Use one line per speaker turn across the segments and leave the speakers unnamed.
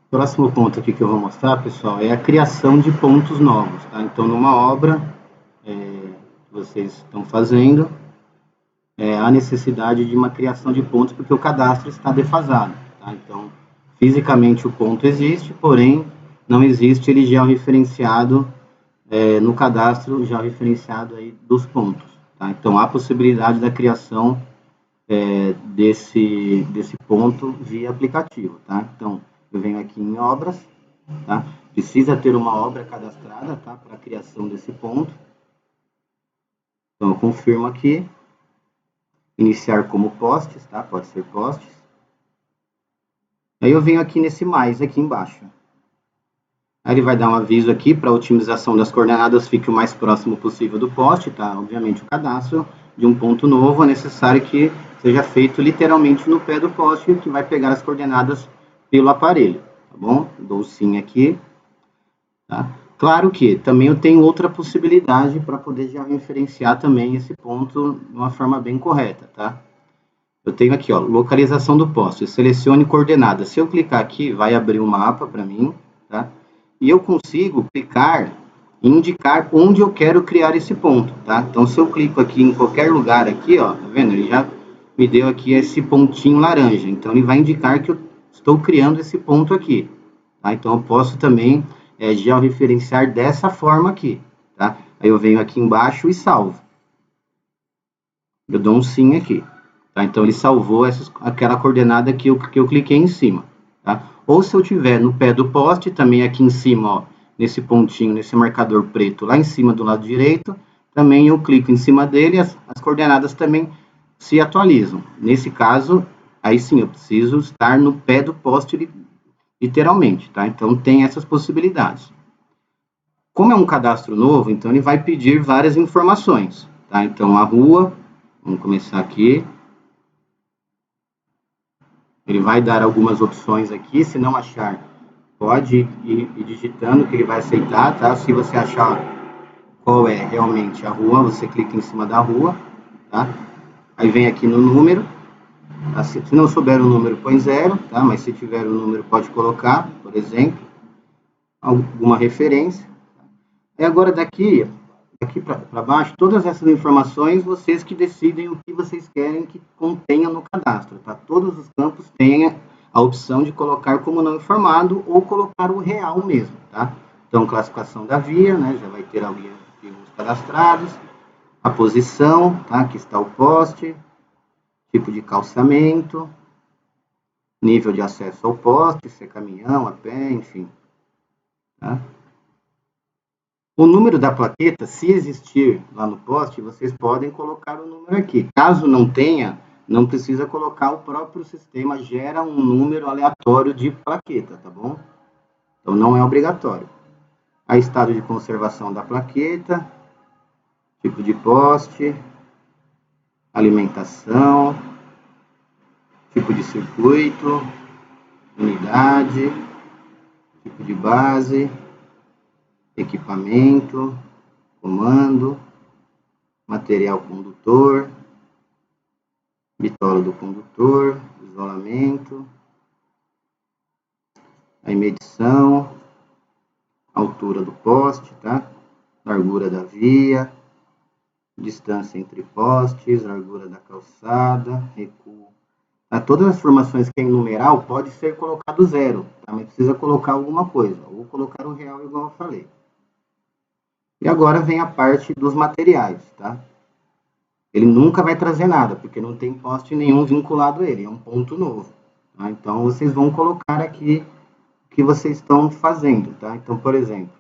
Próximo ponto aqui que eu vou mostrar, pessoal, é a criação de pontos novos, tá? Então, numa obra que vocês estão fazendo, há necessidade de uma criação de pontos porque o cadastro está defasado, tá? Então, fisicamente o ponto existe, porém, não existe ele georreferenciado no cadastro georreferenciado aí dos pontos, tá? Então, há possibilidade da criação desse ponto via aplicativo, tá? Então, eu venho aqui em obras, tá? Precisa ter uma obra cadastrada, tá? Para a criação desse ponto. Então, eu confirmo aqui. Iniciar como postes, tá? Pode ser postes. Aí eu venho aqui nesse mais aqui embaixo. Aí ele vai dar um aviso aqui para a otimização das coordenadas fique o mais próximo possível do poste, tá? Obviamente o cadastro de um ponto novo é necessário que seja feito literalmente no pé do poste, que vai pegar as coordenadas pelo aparelho, tá bom? Dou sim aqui, tá? Claro que também eu tenho outra possibilidade para poder já referenciar também esse ponto de uma forma bem correta, tá? Eu tenho aqui, ó, localização do poste, selecione coordenadas. Se eu clicar aqui, vai abrir um mapa para mim, tá? E eu consigo clicar e indicar onde eu quero criar esse ponto, tá? Então, se eu clico aqui em qualquer lugar aqui, ó, tá vendo? Ele já me deu aqui esse pontinho laranja. Então, ele vai indicar que eu estou criando esse ponto aqui, tá? Então, eu posso também georreferenciar dessa forma aqui, tá? Aí eu venho aqui embaixo e salvo. Eu dou um sim aqui. Tá? Então, ele salvou aquela coordenada que eu cliquei em cima. Tá? Ou se eu tiver no pé do poste, também aqui em cima, ó, nesse pontinho, nesse marcador preto, lá em cima do lado direito, também eu clico em cima dele e as coordenadas também se atualizam. Nesse caso, aí sim, eu preciso estar no pé do poste literalmente. Tá? Então, tem essas possibilidades. Como é um cadastro novo, então ele vai pedir várias informações. Tá? Então, a rua, vamos começar aqui. Ele vai dar algumas opções aqui, se não achar, pode ir digitando que ele vai aceitar, tá? Se você achar qual é realmente a rua, você clica em cima da rua, tá? Aí vem aqui no número, tá? Se não souber o número, põe 0, tá? Mas se tiver o número, pode colocar, por exemplo, alguma referência. E agora daqui para baixo, todas essas informações, vocês que decidem o que vocês querem que contenha no cadastro, tá? Todos os campos têm a opção de colocar como não informado ou colocar o real mesmo, tá? Então, classificação da via, né? Já vai ter alguns cadastrados, a posição, tá? Aqui está o poste, tipo de calçamento, nível de acesso ao poste, se é caminhão, a pé, enfim, tá? O número da plaqueta, se existir lá no poste, vocês podem colocar o número aqui. Caso não tenha, não precisa colocar, o próprio sistema gera um número aleatório de plaqueta, tá bom? Então não é obrigatório. Aí estado de conservação da plaqueta, tipo de poste, alimentação, tipo de circuito, unidade, tipo de base, equipamento, comando, material condutor, bitola do condutor, isolamento, a medição, altura do poste, tá? Largura da via, distância entre postes, largura da calçada, recuo. Tá? Todas as informações que é em numeral pode ser colocado 0, tá? Mas precisa colocar alguma coisa, ou colocar o real igual eu falei. E agora vem a parte dos materiais, tá? Ele nunca vai trazer nada, porque não tem poste nenhum vinculado a ele, é um ponto novo. Tá? Então, vocês vão colocar aqui o que vocês estão fazendo, tá? Então, por exemplo,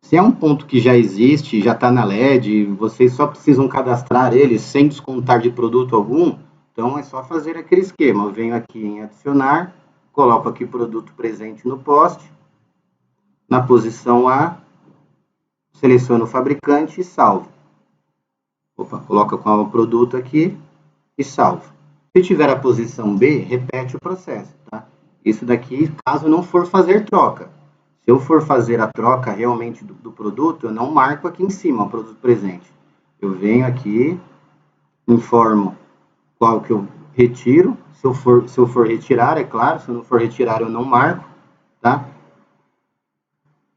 se é um ponto que já existe, já está na LED, vocês só precisam cadastrar ele sem descontar de produto algum, então é só fazer aquele esquema. Eu venho aqui em adicionar, coloco aqui produto presente no poste, na posição A, seleciono o fabricante e salvo. Opa, coloca com o produto aqui e salvo. Se tiver a posição B, repete o processo, tá? Isso daqui, caso não for fazer troca. Se eu for fazer a troca realmente do produto, eu não marco aqui em cima o produto presente. Eu venho aqui, informo qual que eu retiro. Se eu for retirar, é claro, se eu não for retirar, eu não marco. tá?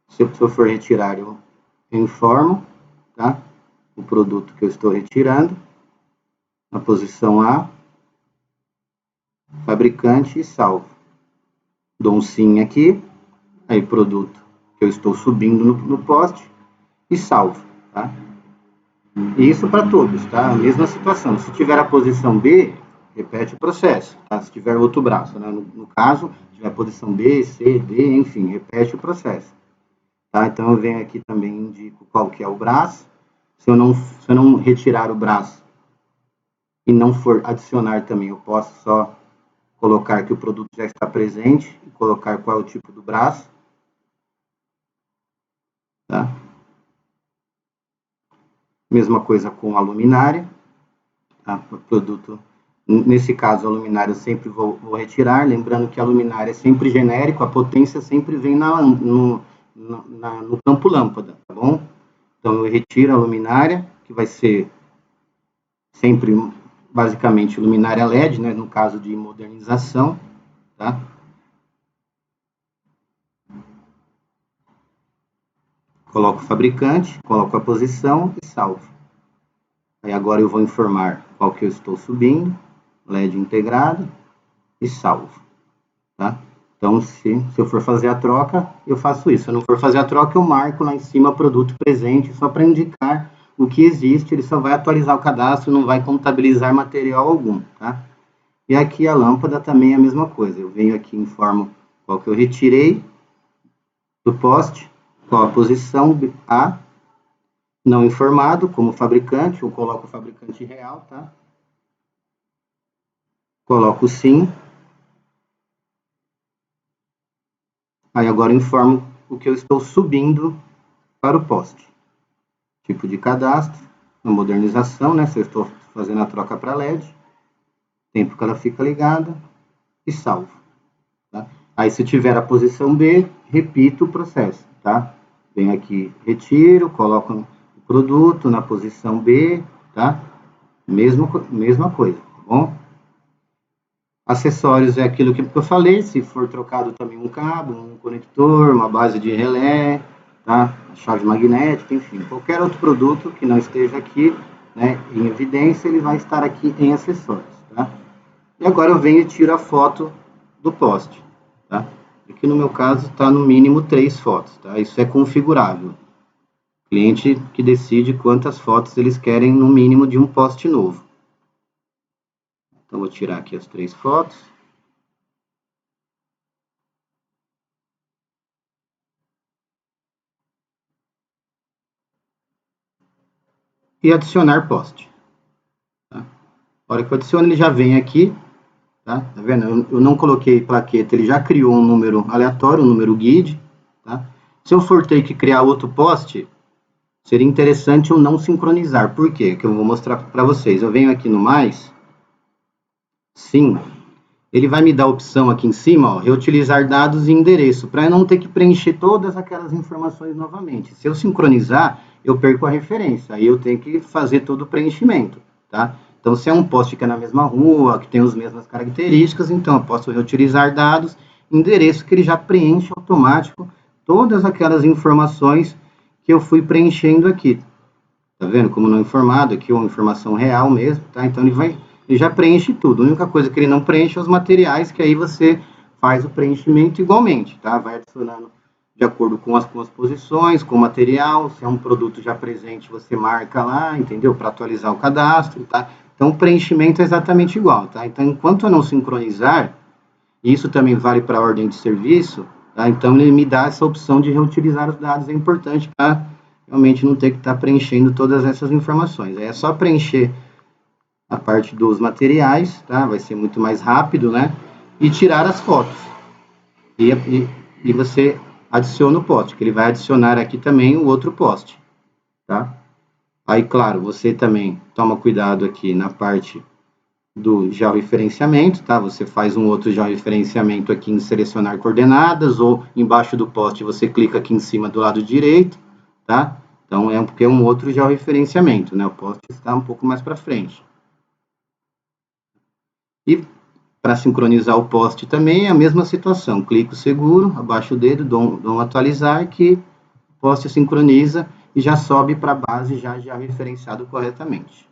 Se eu for retirar, eu informo, tá? O produto que eu estou retirando, na posição A, fabricante e salvo. Dou um sim aqui, aí produto que eu estou subindo no poste e salvo, tá? E isso para todos, tá? A mesma situação. Se tiver a posição B, repete o processo, tá? Se tiver outro braço, né? No caso, tiver a posição B, C, D, enfim, repete o processo. Tá? Então, eu venho aqui também indico qual que é o braço. Se eu não retirar o braço e não for adicionar também, eu posso só colocar que o produto já está presente e colocar qual é o tipo do braço. Tá? Mesma coisa com a luminária. Tá? O produto, nesse caso, a luminária eu sempre vou retirar, lembrando que a luminária é sempre genérico, a potência sempre vem no campo lâmpada, tá bom? Então, eu retiro a luminária, que vai ser sempre, basicamente, luminária LED, né, no caso de modernização, tá? Coloco o fabricante, coloco a posição e salvo. Aí agora eu vou informar qual que eu estou subindo, LED integrado e salvo, tá? Então, se eu for fazer a troca, eu faço isso. Se eu não for fazer a troca, eu marco lá em cima produto presente, só para indicar o que existe, ele só vai atualizar o cadastro, não vai contabilizar material algum, tá? E aqui a lâmpada também é a mesma coisa. Eu venho aqui e informo qual que eu retirei do poste, qual a posição A, não informado, como fabricante, eu coloco o fabricante real, tá? Coloco sim. Aí agora eu informo o que eu estou subindo para o poste. Tipo de cadastro, a modernização, né? Se eu estou fazendo a troca para LED, tempo que ela fica ligada e salvo. Tá? Aí se tiver a posição B, repito o processo, tá? Venho aqui, retiro, coloco o produto na posição B, tá? Mesma coisa, tá bom? Acessórios é aquilo que eu falei, se for trocado também um cabo, um conector, uma base de relé, tá? Chave magnética, enfim, qualquer outro produto que não esteja aqui, né, em evidência, ele vai estar aqui em acessórios, tá? E agora eu venho e tiro a foto do poste, tá? Aqui no meu caso está no mínimo 3 fotos, tá? Isso é configurável. O cliente que decide quantas fotos eles querem no mínimo de um poste novo. Então, vou tirar aqui as 3 fotos. E adicionar poste. Tá? A hora que eu adiciono, ele já vem aqui. Tá vendo? Eu não coloquei plaqueta, ele já criou um número aleatório, um número guide. Tá? Se eu for ter que criar outro poste, seria interessante eu não sincronizar. Por quê? Que eu vou mostrar para vocês. Eu venho aqui no mais. Sim. Ele vai me dar a opção aqui em cima, ó, reutilizar dados e endereço, para eu não ter que preencher todas aquelas informações novamente. Se eu sincronizar, eu perco a referência, aí eu tenho que fazer todo o preenchimento, tá? Então, se é um poste que é na mesma rua, que tem as mesmas características, então eu posso reutilizar dados, endereço que ele já preenche automático todas aquelas informações que eu fui preenchendo aqui. Tá vendo? Como não informado, aqui é uma informação real mesmo, tá? Então ele já preenche tudo. A única coisa que ele não preenche é os materiais, que aí você faz o preenchimento igualmente, tá? Vai adicionando de acordo com as posições, com o material. Se é um produto já presente, você marca lá, entendeu? Para atualizar o cadastro, tá? Então o preenchimento é exatamente igual, tá? Então, enquanto eu não sincronizar, isso também vale para a ordem de serviço, tá? Então ele me dá essa opção de reutilizar os dados, é importante para realmente não ter que estar preenchendo todas essas informações. É só preencher a parte dos materiais, tá? Vai ser muito mais rápido, né? E tirar as fotos. E você adiciona o poste, que ele vai adicionar aqui também o outro poste, tá? Aí, claro, você também toma cuidado aqui na parte do georreferenciamento, tá? Você faz um outro georreferenciamento aqui em selecionar coordenadas, ou embaixo do poste você clica aqui em cima do lado direito, tá? Então, porque é um outro georreferenciamento, né? O poste está um pouco mais para frente. E Para sincronizar o post também é a mesma situação. Clico seguro, abaixo o dedo, dou um atualizar, que o post sincroniza e já sobe para a base já referenciado corretamente.